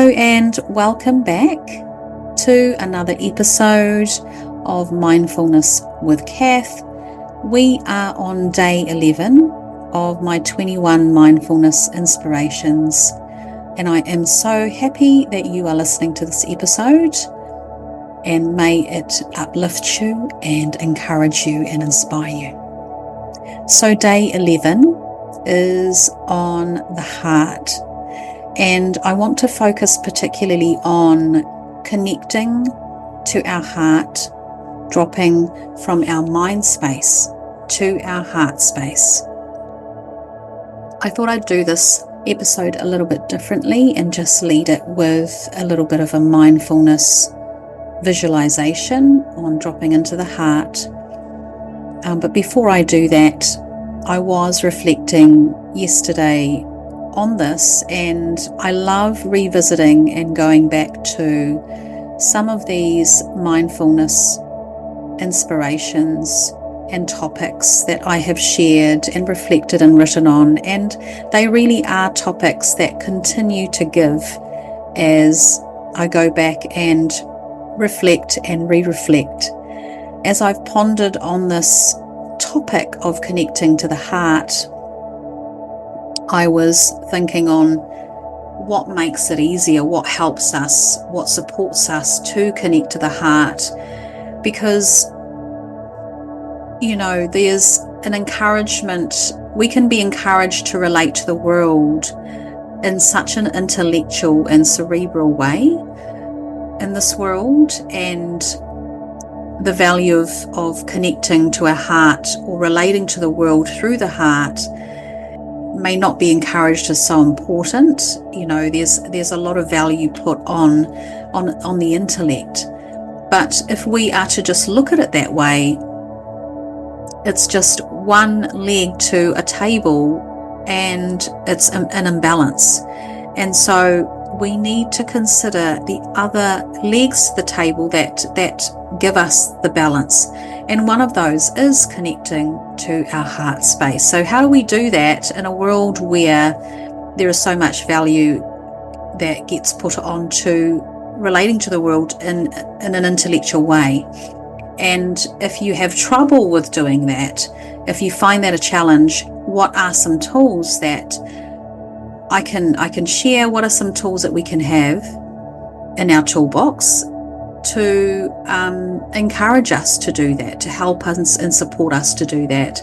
Hello and welcome back to another episode of Mindfulness with Cath. We are on day 11 of my 21 mindfulness inspirations, and I am so happy that you are listening to this episode, and may it uplift you and encourage you and inspire you. So day 11 is on the heart. And I want to focus particularly on connecting to our heart, dropping from our mind space to our heart space. I thought I'd do this episode a little bit differently and just lead it with a little bit of a mindfulness visualization on dropping into the heart. But before I do that, I was reflecting yesterday on this, and I love revisiting and going back to some of these mindfulness inspirations and topics that I have shared and reflected and written on, and they really are topics that continue to give as I go back and reflect and re-reflect. As I've pondered on this topic of connecting to the heart, I was thinking on what makes it easier, what helps us, what supports us to connect to the heart. Because, there's an encouragement. We can be encouraged to relate to the world in such an intellectual and cerebral way in this world, and the value of connecting to our heart or relating to the world through the heart may not be encouraged as so important. There's a lot of value put on the intellect. But if we are to just look at it that way, it's just one leg to a table and it's an imbalance. And so we need to consider the other legs to the table that give us the balance. And one of those is connecting to our heart space. So how do we do that in a world where there is so much value that gets put onto relating to the world in an intellectual way? And if you have trouble with doing that, if you find that a challenge, what are some tools that I can share? What are some tools that we can have in our toolbox to encourage us to do that, to help us and support us to do that?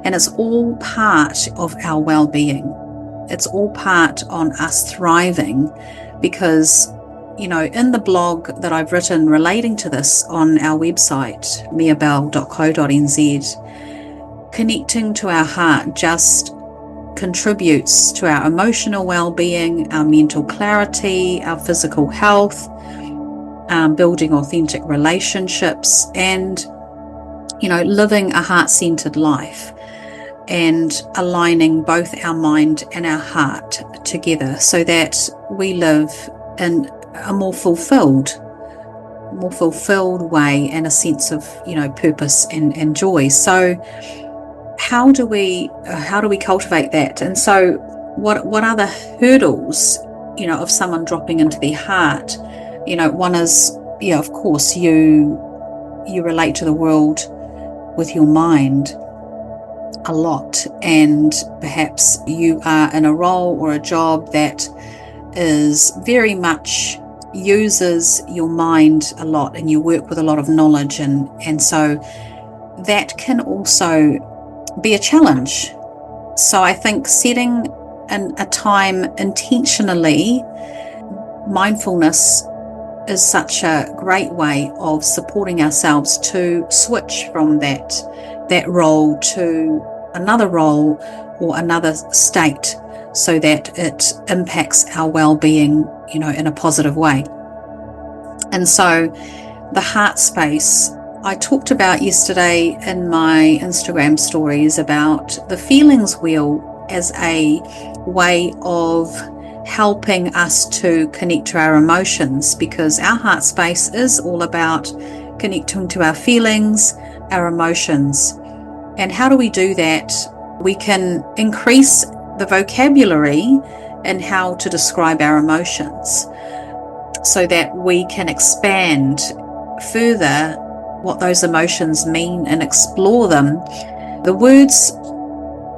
And it's all part of our well-being. It's all part on us thriving, because in the blog that I've written relating to this on our website, miabel.co.nz, connecting to our heart just contributes to our emotional well-being, our mental clarity, our physical health, building authentic relationships, and living a heart-centered life, and aligning both our mind and our heart together so that we live in a more fulfilled way and a sense of purpose and joy. So how do we cultivate that? And so what are the hurdles of someone dropping into their heart? One is, of course, you relate to the world with your mind a lot, and perhaps you are in a role or a job that is very much uses your mind a lot, and you work with a lot of knowledge, and so that can also be a challenge. So I think setting a time intentionally, mindfulness is such a great way of supporting ourselves to switch from that role to another role or another state, so that it impacts our well-being, in a positive way. And so the heart space, I talked about yesterday in my Instagram stories about the feelings wheel as a way of helping us to connect to our emotions, because our heart space is all about connecting to our feelings, our emotions. And how do we do that? We can increase the vocabulary and how to describe our emotions. so that we can expand further what those emotions mean and explore them. The words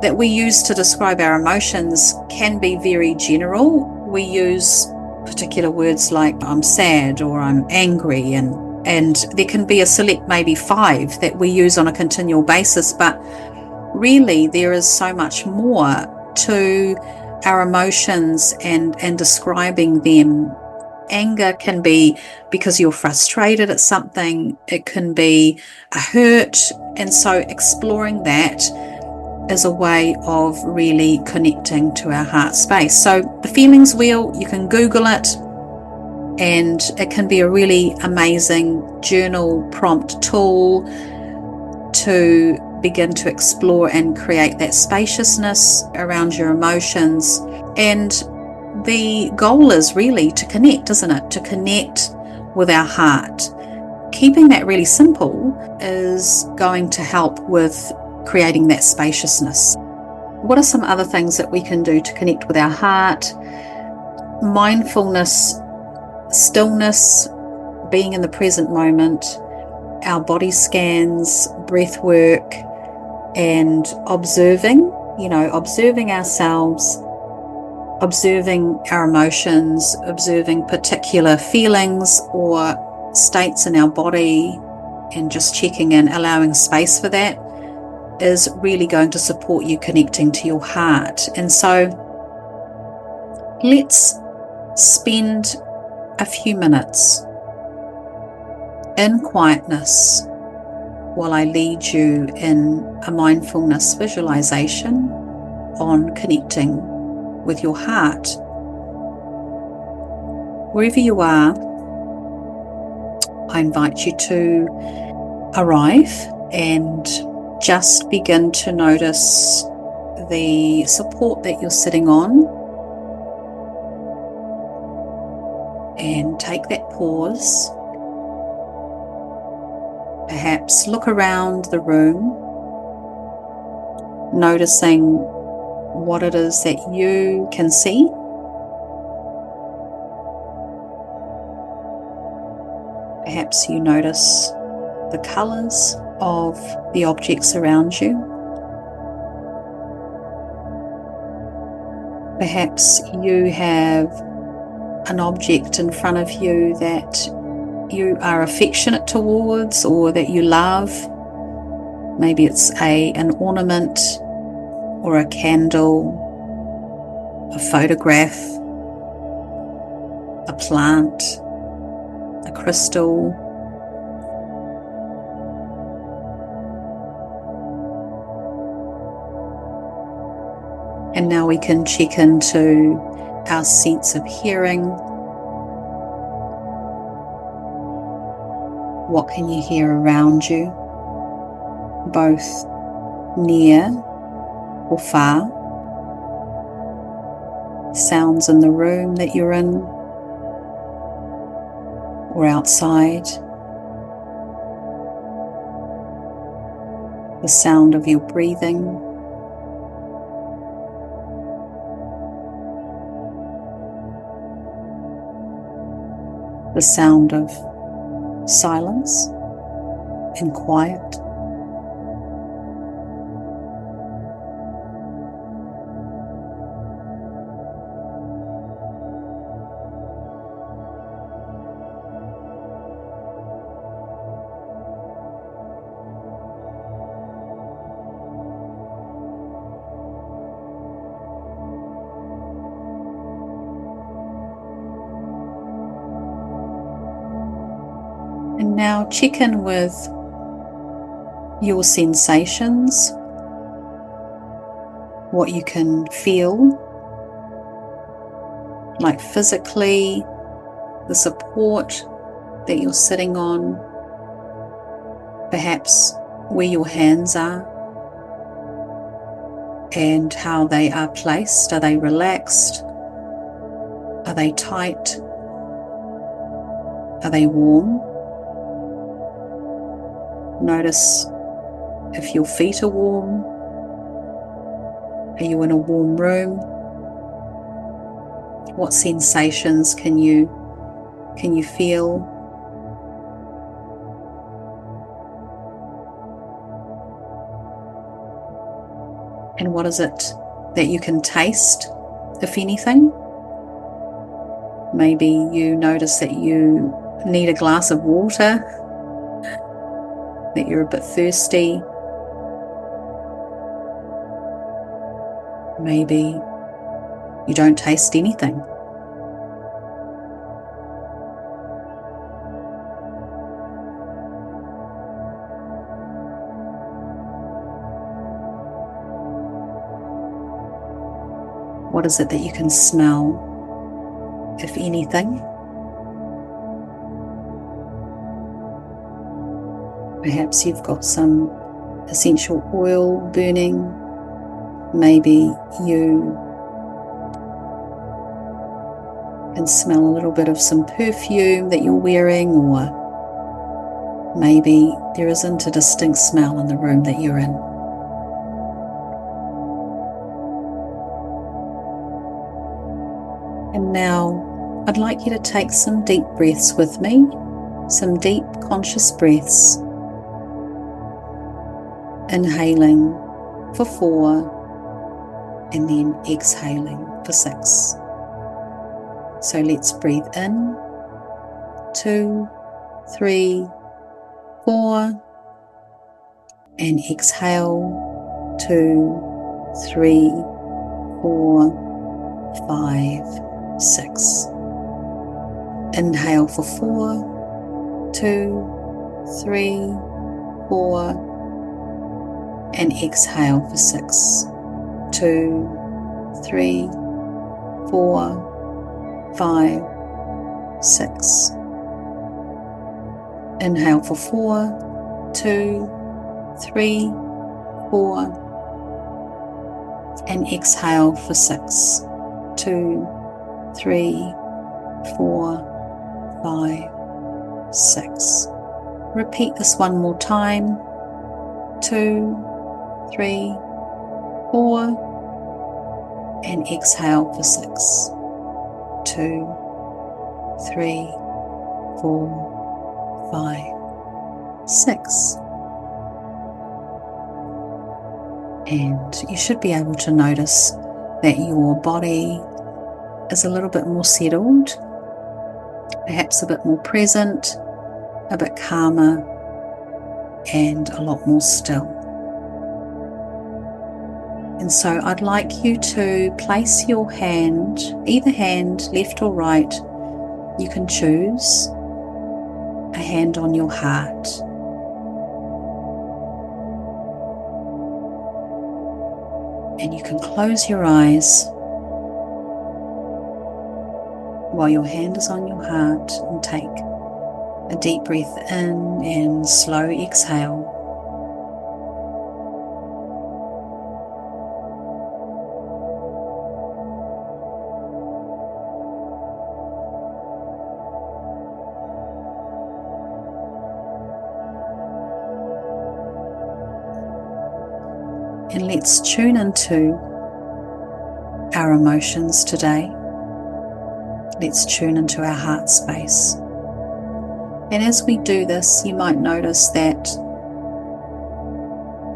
that we use to describe our emotions can be very general. We use particular words like I'm sad or I'm angry, and there can be a select maybe 5 that we use on a continual basis, but really there is so much more to our emotions and describing them. Anger can be because you're frustrated at something. It can be a hurt, and so exploring that is a way of really connecting to our heart space. So the feelings wheel, you can Google it, and it can be a really amazing journal prompt tool to begin to explore and create that spaciousness around your emotions. And the goal is really to connect, isn't it? To connect with our heart. Keeping that really simple is going to help with creating that spaciousness. What are some other things that we can do to connect with our heart? Mindfulness, stillness, being in the present moment, our body scans, breath work, and observing ourselves, observing our emotions, observing particular feelings or states in our body, and just checking in, allowing space for that, is really going to support you connecting to your heart. And so let's spend a few minutes in quietness while I lead you in a mindfulness visualization on connecting with your heart. Wherever you are, I invite you to arrive and just begin to notice the support that you're sitting on, and take that pause. Perhaps look around the room, noticing what it is that you can see. Perhaps you notice the colours of the objects around you. Perhaps you have an object in front of you that you are affectionate towards or that you love. Maybe it's an ornament or a candle, a photograph, a plant, a crystal. And now we can check into our sense of hearing. What can you hear around you, both near or far? Sounds in the room that you're in or outside. The sound of your breathing. The sound of silence and quiet. And now check in with your sensations, what you can feel, like physically, the support that you're sitting on, perhaps where your hands are and how they are placed. Are they relaxed? Are they tight? Are they warm? Notice if your feet are warm. Are you in a warm room? What sensations can you can you feel? And what is it that you can taste, if anything? Maybe you notice that you need a glass of water, that you're a bit thirsty. Maybe you don't taste anything. What is it that you can smell, if anything? Perhaps you've got some essential oil burning. Maybe you can smell a little bit of some perfume that you're wearing, or maybe there isn't a distinct smell in the room that you're in. And now I'd like you to take some deep breaths with me, some deep conscious breaths. Inhaling for 4 and then exhaling for 6. So let's breathe in, 2, 3, 4, and exhale, 2, 3, 4, 5, 6. Inhale for 4, 2, 3, 4, and exhale for 6, 2, 3, 4, 5, 6. Inhale for 4, 2, 3, 4, and exhale for 6, 2, 3, 4, 5, 6. Repeat this one more time. 2, 3, 4, and exhale for 6, 2, 3, 4, 5, 6. And you should be able to notice that your body is a little bit more settled, perhaps a bit more present, a bit calmer, and a lot more still. And so I'd like you to place your hand, either hand, left or right, you can choose, a hand on your heart. And you can close your eyes while your hand is on your heart and take a deep breath in and slow exhale. And let's tune into our emotions today. Let's tune into our heart space. And as we do this, you might notice that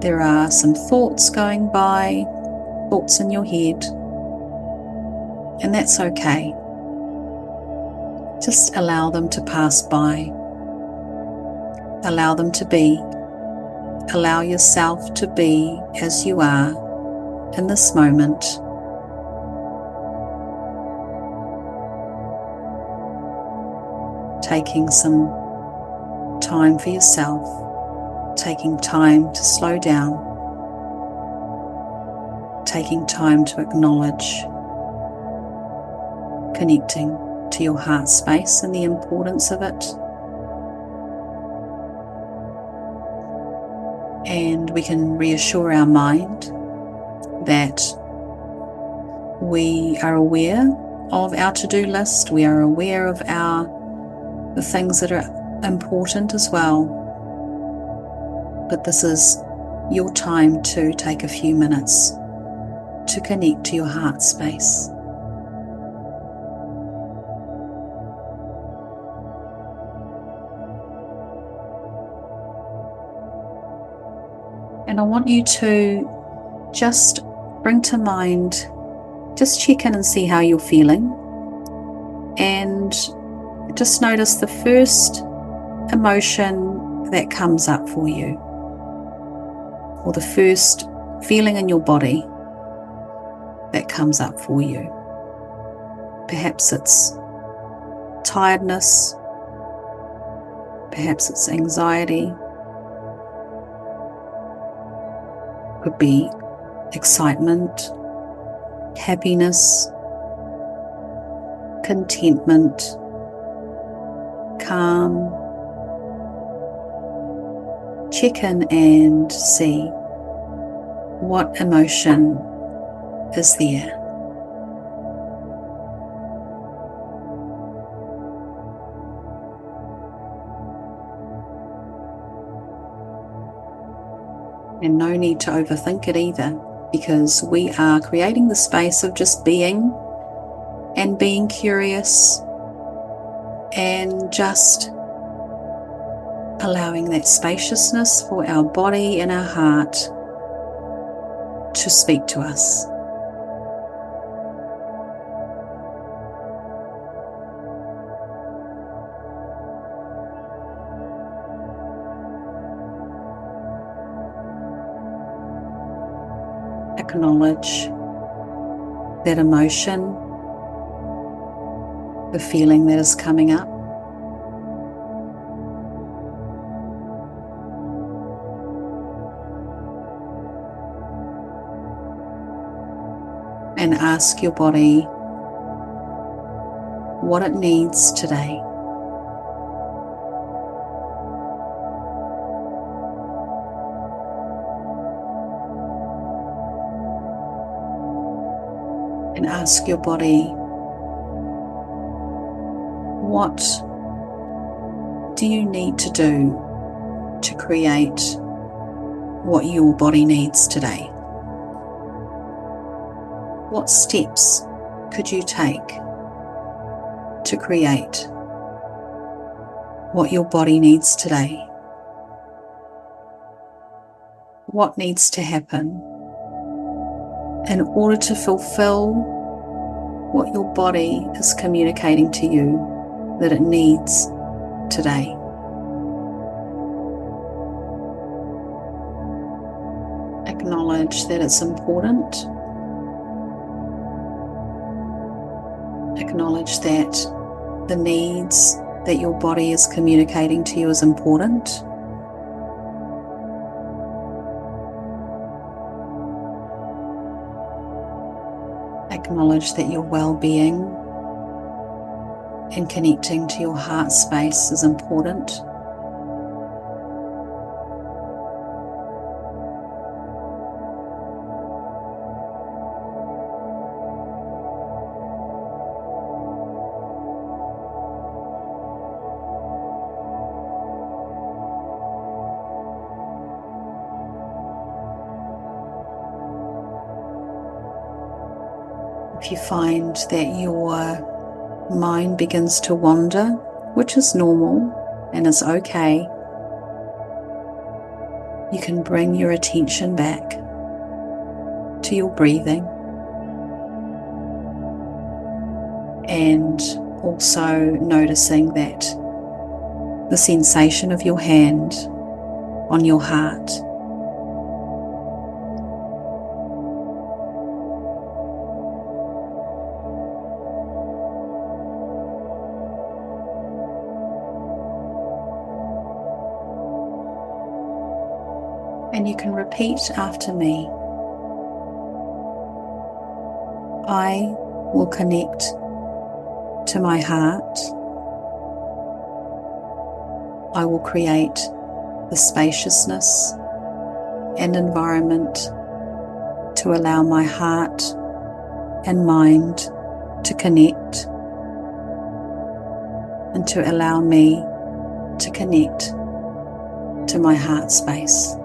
there are some thoughts going by, thoughts in your head, and that's okay. Just allow them to pass by. Allow them to be. Allow yourself to be as you are in this moment. Taking some time for yourself, taking time to slow down, taking time to acknowledge, connecting to your heart space and the importance of it. And we can reassure our mind that we are aware of our to-do list, we are aware of the things that are important as well. But this is your time to take a few minutes to connect to your heart space. And I want you to just bring to mind, just check in and see how you're feeling. And just notice the first emotion that comes up for you, or the first feeling in your body that comes up for you. Perhaps it's tiredness, perhaps it's anxiety, could be excitement, happiness, contentment, calm. Check in and see what emotion is there. And no need to overthink it either, because we are creating the space of just being and being curious and just allowing that spaciousness for our body and our heart to speak to us. Acknowledge that emotion, the feeling that is coming up. And ask your body what it needs today. And ask your body, what do you need to do to create what your body needs today? What steps could you take to create what your body needs today? What needs to happen in order to fulfill what your body is communicating to you that it needs today? Acknowledge that it's important. Acknowledge that the needs that your body is communicating to you is important. Acknowledge that your well-being and connecting to your heart space is important. If you find that your mind begins to wander, which is normal and is okay, you can bring your attention back to your breathing, and also noticing that the sensation of your hand on your heart. And you can repeat after me. I will connect to my heart. I will create the spaciousness and environment to allow my heart and mind to connect, and to allow me to connect to my heart space.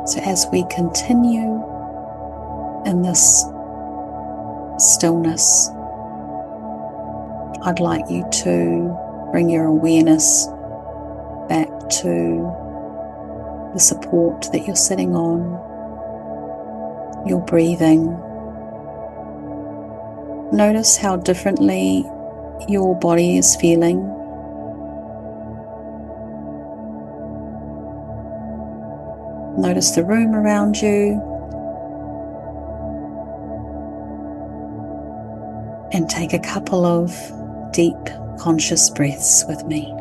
So as we continue in this stillness, I'd like you to bring your awareness back to the support that you're sitting on, your breathing. Notice how differently your body is feeling. Notice the room around you. And take a couple of deep, conscious breaths with me.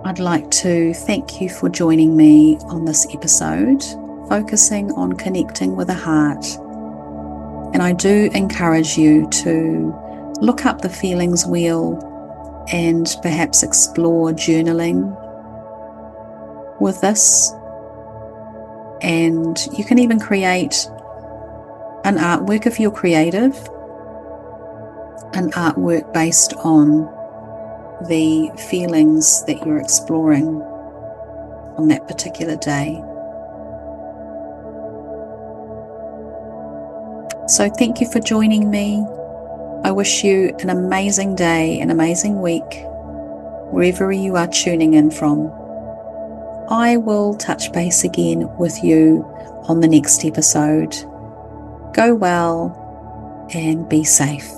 I'd like to thank you for joining me on this episode, focusing on connecting with the heart. And I do encourage you to look up the feelings wheel and perhaps explore journaling with this. And you can even create an artwork if you're creative, an artwork based on the feelings that you're exploring on that particular day. So thank you for joining me. I wish you an amazing day, an amazing week, wherever you are tuning in from. I will touch base again with you on the next episode. Go well and be safe.